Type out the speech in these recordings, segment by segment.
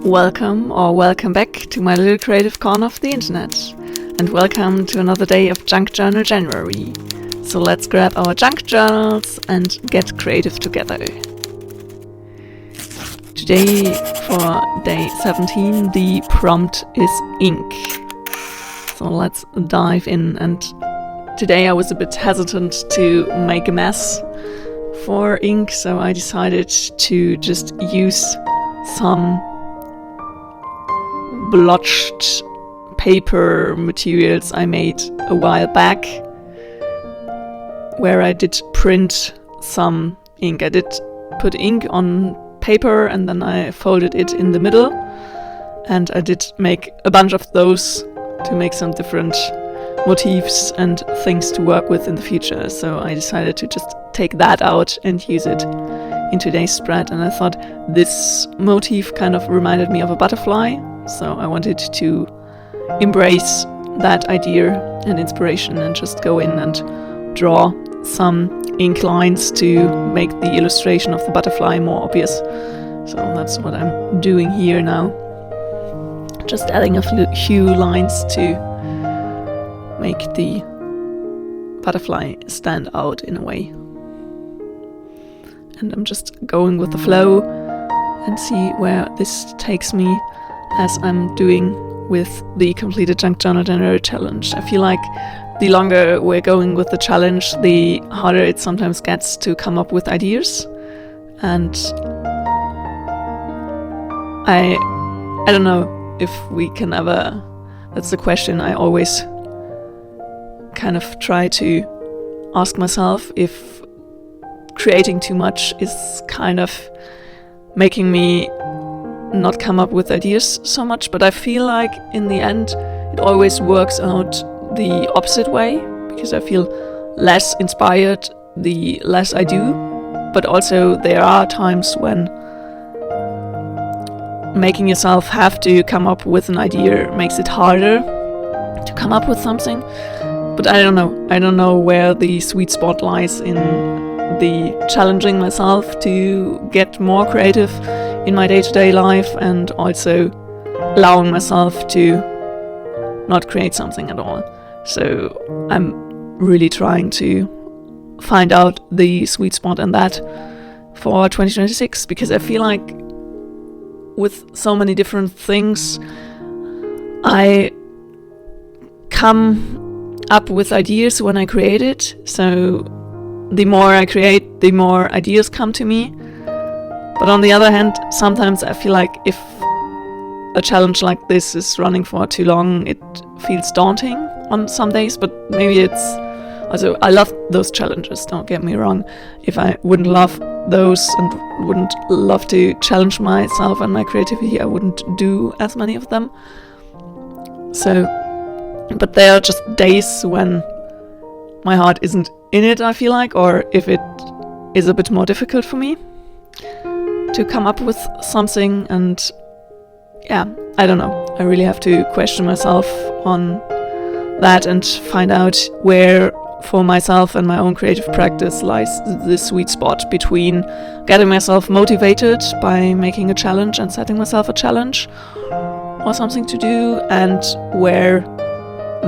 Welcome or welcome back to my little creative corner of the internet. And welcome to another day of Junk Journal January. So let's grab our junk journals and get creative together. Today, for day 17, the prompt is ink. So let's dive in. And today I was a bit hesitant to make a mess for ink, so I decided to just use some blotched paper materials I made a while back, where I did print some ink. I did put ink on paper and then I folded it in the middle, and I did make a bunch of those to make some different motifs and things to work with in the future. So I decided to just take that out and use it in today's spread, and I thought this motif kind of reminded me of a butterfly, so I wanted to embrace that idea and inspiration and just go in and draw some ink lines to make the illustration of the butterfly more obvious. So that's what I'm doing here now, just adding a few lines to make the butterfly stand out in a way. And I'm just going with the flow and see where this takes me, as I'm doing with the completed Junk Journal January challenge. I feel like the longer we're going with the challenge, the harder it sometimes gets to come up with ideas. And I don't know if we can ever, that's the question I always kind of try to ask myself, if creating too much is kind of making me not come up with ideas so much. But I feel like in the end it always works out the opposite way, because I feel less inspired the less I do. But also there are times when making yourself have to come up with an idea makes it harder to come up with something. But I don't know where the sweet spot lies in the challenging myself to get more creative in my day-to-day life, and also allowing myself to not create something at all. So I'm really trying to find out the sweet spot in that for 2026, because I feel like with so many different things I come up with ideas when I create it. So the more I create, the more ideas come to me. But on the other hand, sometimes I feel like if a challenge like this is running for too long, it feels daunting on some days. But maybe it's also, I love those challenges, don't get me wrong. If I wouldn't love those and wouldn't love to challenge myself and my creativity, I wouldn't do as many of them. So, but there are just days when my heart isn't in it, I feel like, or if it is a bit more difficult for me to come up with something. And yeah, I don't know. I really have to question myself on that and find out where for myself and my own creative practice lies the sweet spot between getting myself motivated by making a challenge and setting myself a challenge or something to do, and where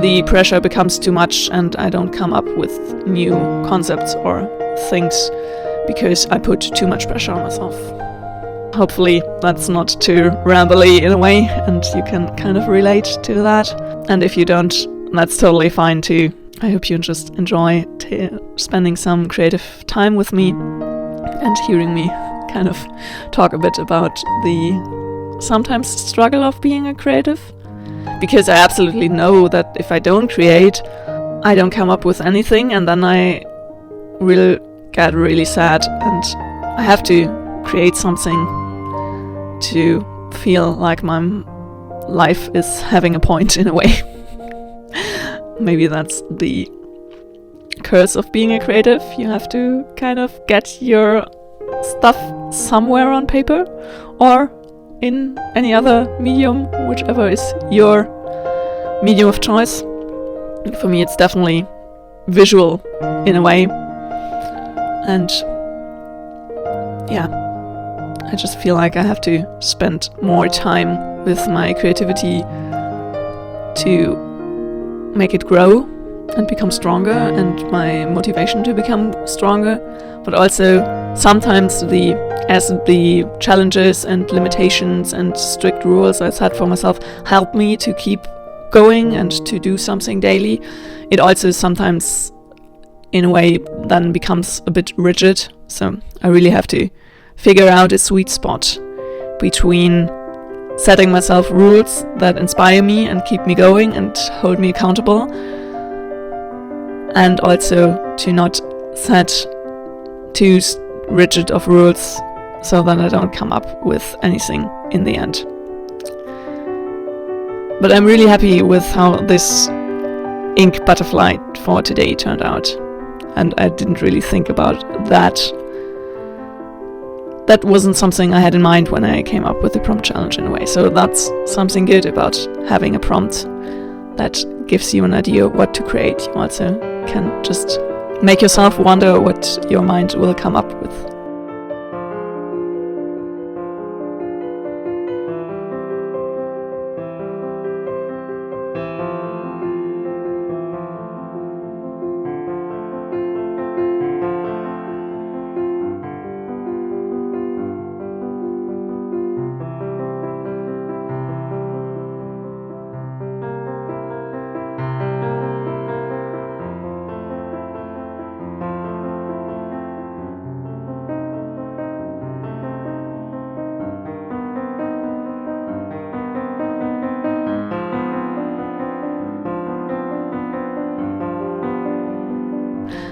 the pressure becomes too much and I don't come up with new concepts or things because I put too much pressure on myself. Hopefully that's not too rambly in a way and you can kind of relate to that. And if you don't, that's totally fine too. I hope you just enjoy spending some creative time with me and hearing me kind of talk a bit about the sometimes struggle of being a creative. Because I absolutely know that if I don't create, I don't come up with anything, and then I will get really sad, and I have to create something to feel like my life is having a point in a way. Maybe that's the curse of being a creative. You have to kind of get your stuff somewhere on paper or in any other medium, whichever is your medium of choice. For me, it's definitely visual in a way. And yeah, I just feel like I have to spend more time with my creativity to make it grow and become stronger, and my motivation to become stronger. But also sometimes as the challenges and limitations and strict rules I set for myself help me to keep going and to do something daily, it also sometimes in a way then becomes a bit rigid. So I really have to figure out a sweet spot between setting myself rules that inspire me and keep me going and hold me accountable, and also to not set too rigid of rules so that I don't come up with anything in the end. But I'm really happy with how this ink butterfly for today turned out, and I didn't really think about that. That wasn't something I had in mind when I came up with the prompt challenge in a way. So that's something good about having a prompt that gives you an idea of what to create. You also can just make yourself wonder what your mind will come up with.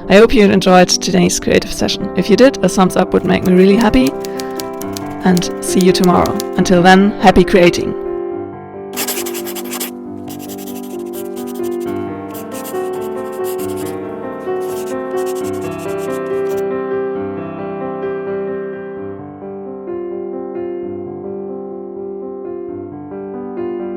I hope you enjoyed today's creative session. If you did, a thumbs up would make me really happy. And see you tomorrow. Until then, happy creating!